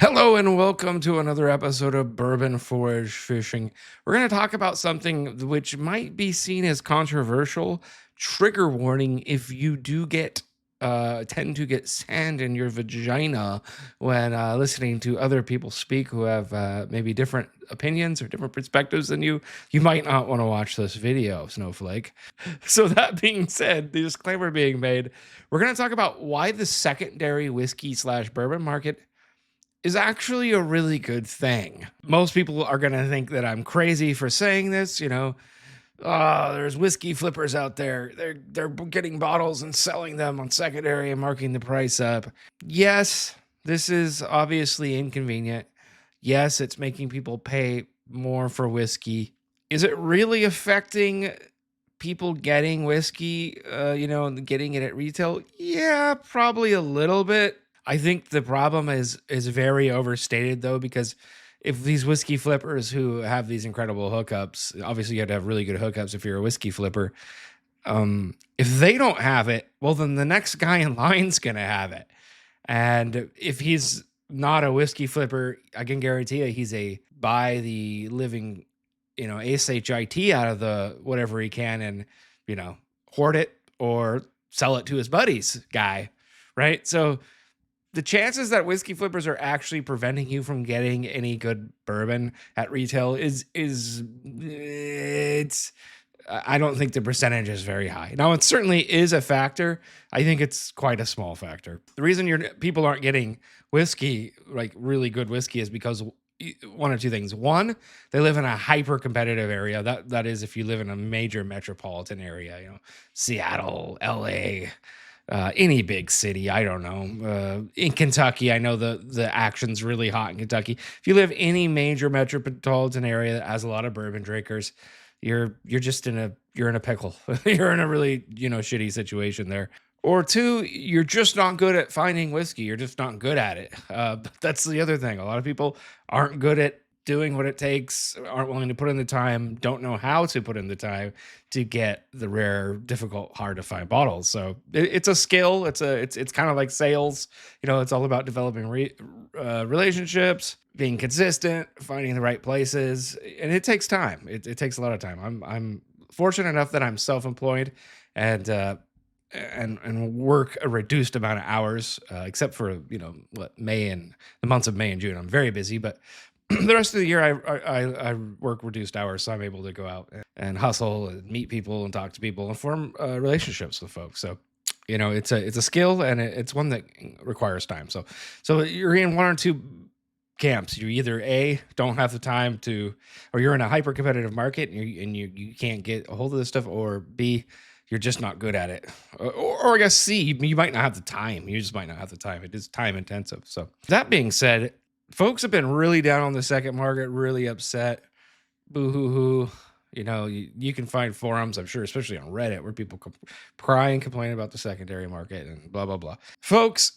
Hello and welcome to another episode of Bourbon Forage Fishing. We're going to talk about something which might be seen as controversial. Trigger warning if you do tend to get sand in your vagina when listening to other people speak who have maybe different opinions or different perspectives than you might not want to watch this video, Snowflake. So that being said, the disclaimer being made, we're going to talk about why the secondary whiskey/bourbon market is actually a really good thing. Most people are going to think that I'm crazy for saying this, oh, there's whiskey flippers out there. They're getting bottles and selling them on secondary and marking the price up. Yes, this is obviously inconvenient. Yes, it's making people pay more for whiskey. Is it really affecting people getting whiskey, getting it at retail? Yeah, probably a little bit. I think the problem is very overstated though, because if these whiskey flippers who have these incredible hookups, obviously you have to have really good hookups if you're a whiskey flipper. If they don't have it, well, then the next guy in line's gonna have it. And if he's not a whiskey flipper, I can guarantee you he's a buy the living, shit out of the whatever he can and hoard it or sell it to his buddies guy, right? So the chances that whiskey flippers are actually preventing you from getting any good bourbon at retail it's I don't think the percentage is very high. Now, it certainly is a factor. I think it's quite a small factor. The reason people aren't getting whiskey, like really good whiskey, is because one of two things. One, they live in a hyper competitive area. That is, if you live in a major metropolitan area, Seattle, LA, any big city, I don't know. In Kentucky, I know the action's really hot in Kentucky. If you live any major metropolitan area that has a lot of bourbon drinkers, you're just in a pickle. You're in a really shitty situation there. Or two, you're just not good at finding whiskey. You're just not good at it. That's the other thing. A lot of people aren't good at doing what it takes, aren't willing to put in the time, don't know how to put in the time to get the rare, difficult, hard to find bottles. So it's a skill. It's kind of like sales. It's all about developing relationships, being consistent, finding the right places, and it takes time. It takes a lot of time. I'm fortunate enough that I'm self-employed and work a reduced amount of hours, except for May and the months of May and June. I'm very busy, but the rest of the year I work reduced hours, so I'm able to go out and hustle and meet people and talk to people and form relationships with folks. So it's a skill, and it's one that requires time. So you're in one or two camps. You either A, don't have the time to, or you're in a hyper competitive market and you can't get a hold of this stuff, or B, you're just not good at it. Or I guess C, you might not have the time. You just might not have the time. It is time intensive. So that being said, folks have been really down on the second market, really upset. Boo hoo hoo. You can find forums, I'm sure, especially on Reddit, where people cry and complain about the secondary market and blah, blah, blah. Folks,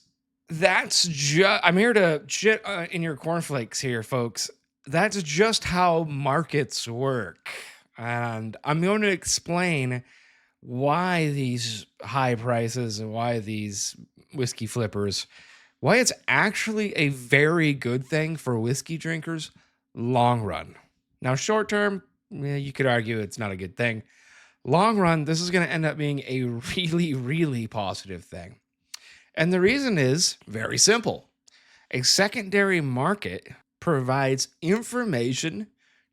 I'm here to shit in your cornflakes here, folks. That's just how markets work. And I'm going to explain why these high prices and why these whiskey flippers, why it's actually a very good thing for whiskey drinkers long run. Now, short term, you could argue it's not a good thing. Long run, this is going to end up being a really, really positive thing. And the reason is very simple. A secondary market provides information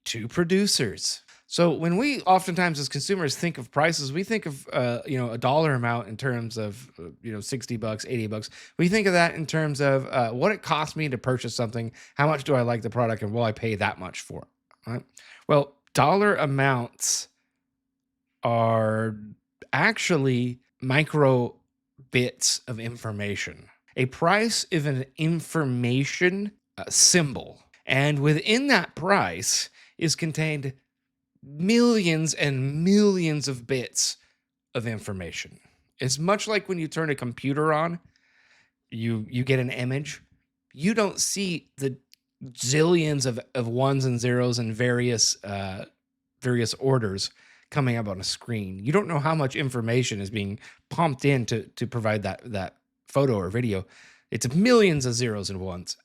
to producers. So when we oftentimes as consumers think of prices, we think of a dollar amount in terms of $60, $80. We think of that in terms of what it costs me to purchase something. How much do I like the product, and will I pay that much for it? Right? Well, dollar amounts are actually micro bits of information. A price is an information symbol, and within that price is contained millions and millions of bits of information. It's much like when you turn a computer on, you get an image. You don't see the zillions of ones and zeros and various orders coming up on a screen. You don't know how much information is being pumped in to provide that photo or video. It's millions of zeros and ones.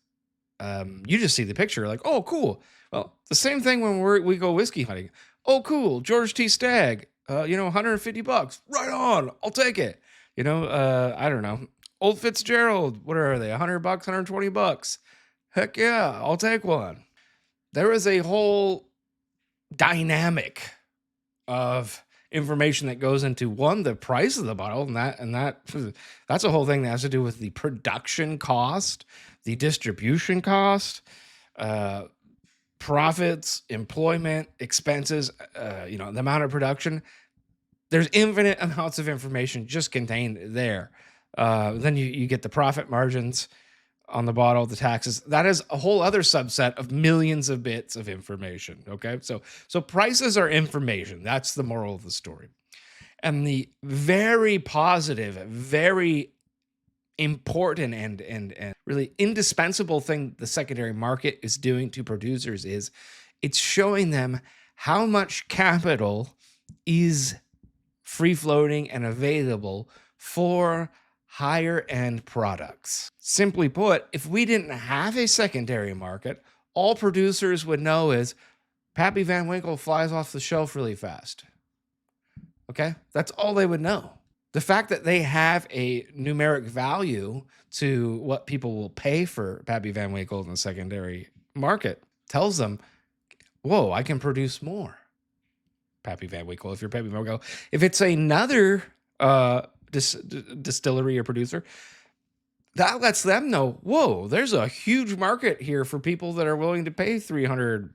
you just see the picture like, oh, cool. Well, the same thing when we go whiskey hunting. Oh, cool. George T. Stagg, $150. Right on. I'll take it. I don't know. Old Fitzgerald, what are they? $100, $120. Heck yeah, I'll take one. There is a whole dynamic of information that goes into one, the price of the bottle, that's a whole thing that has to do with the production cost, the distribution cost, profits, employment, expenses, the amount of production. There's infinite amounts of information just contained there. Then you get the profit margins on the bottle, the taxes. That is a whole other subset of millions of bits of information. Okay. So prices are information. That's the moral of the story. And the very positive, very important and really indispensable thing the secondary market is doing to producers is it's showing them how much capital is free floating and available for higher end products. Simply put, if we didn't have a secondary market, all producers would know is Pappy Van Winkle flies off the shelf really fast. Okay? That's all they would know. The fact that they have a numeric value to what people will pay for Pappy Van Winkle in the secondary market tells them, whoa, I can produce more Pappy Van Winkle if you're Pappy Van Winkle. If it's another distillery or producer, that lets them know, whoa, there's a huge market here for people that are willing to pay $300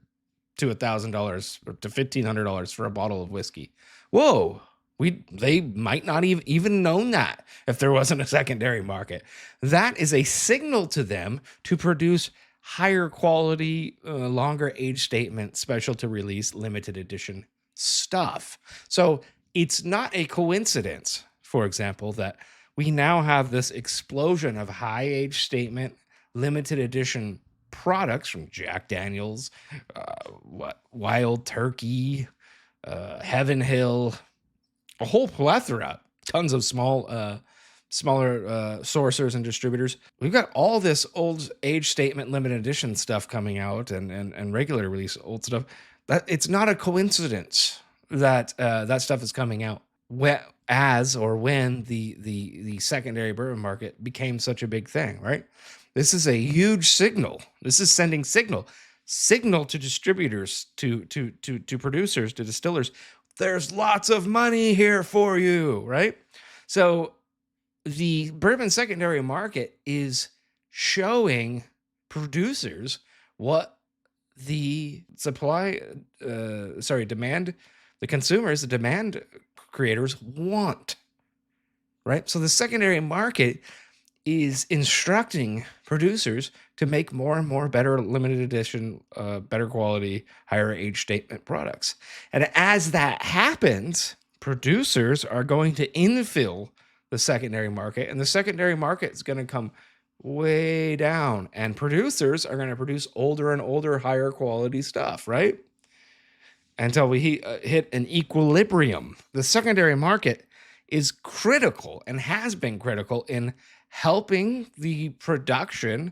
to $1,000 or to $1,500 for a bottle of whiskey. Whoa, they might not even known that if there wasn't a secondary market. That is a signal to them to produce higher quality, longer age statement, special to release, limited edition stuff. So it's not a coincidence, for example, that we now have this explosion of high age statement, limited edition products from Jack Daniels, Wild Turkey, Heaven Hill, a whole plethora, tons of smaller sourcers and distributors. We've got all this old age statement, limited edition stuff coming out, and regular release old stuff. That it's not a coincidence that that stuff is coming out when the secondary bourbon market became such a big thing, right? This is a huge signal. This is sending signal to distributors, to producers, to distillers. There's lots of money here for you, right? So the bourbon secondary market is showing producers what the demand, the consumers, the demand creators want, right? So the secondary market is instructing producers to make more and more better limited edition, better quality, higher age statement products. And as that happens, producers are going to infill the secondary market, and the secondary market is going to come way down, and producers are going to produce older and older, higher quality stuff, right? Until we hit an equilibrium. The secondary market is critical and has been critical in helping the production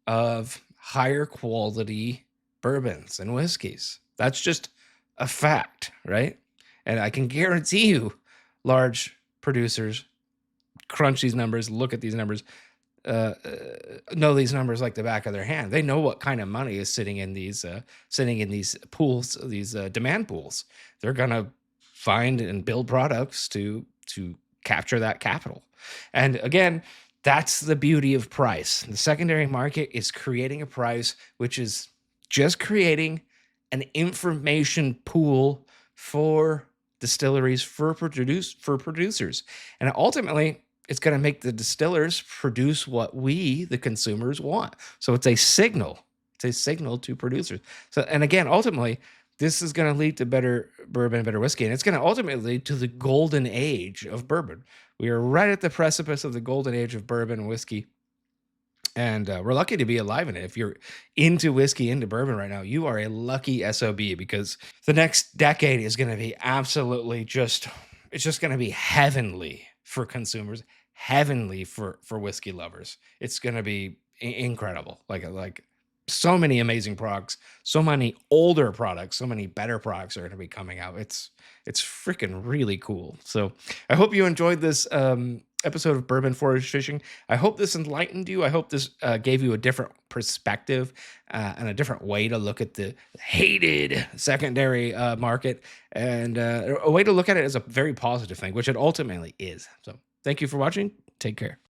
of higher quality bourbons and whiskeys. That's just a fact, right? And I can guarantee you, large producers crunch these numbers, look at these numbers, know these numbers like the back of their hand. They know what kind of money is sitting in these pools, these demand pools. They're gonna find and build products to capture that capital. And again, that's the beauty of price. The secondary market is creating a price which is just creating an information pool for distilleries, for producers. And ultimately, it's going to make the distillers produce what we, the consumers, want. So it's a signal. It's a signal to producers. So, and again, ultimately, this is going to lead to better bourbon, better whiskey, and it's going to ultimately lead to the golden age of bourbon. We are right at the precipice of the golden age of bourbon and whiskey, and we're lucky to be alive in it. If you're into whiskey, into bourbon right now, you are a lucky SOB, because the next decade is going to be absolutely it's just going to be heavenly for consumers, heavenly for whiskey lovers. It's going to be incredible. Like So many amazing products, so many older products, so many better products are going to be coming out. It's freaking really cool. So I hope you enjoyed this episode of Bourbon Forage Fishing. I hope this enlightened you. I hope this gave you a different perspective and a different way to look at the hated secondary market, and a way to look at it as a very positive thing, which it ultimately is. So thank you for watching. Take care.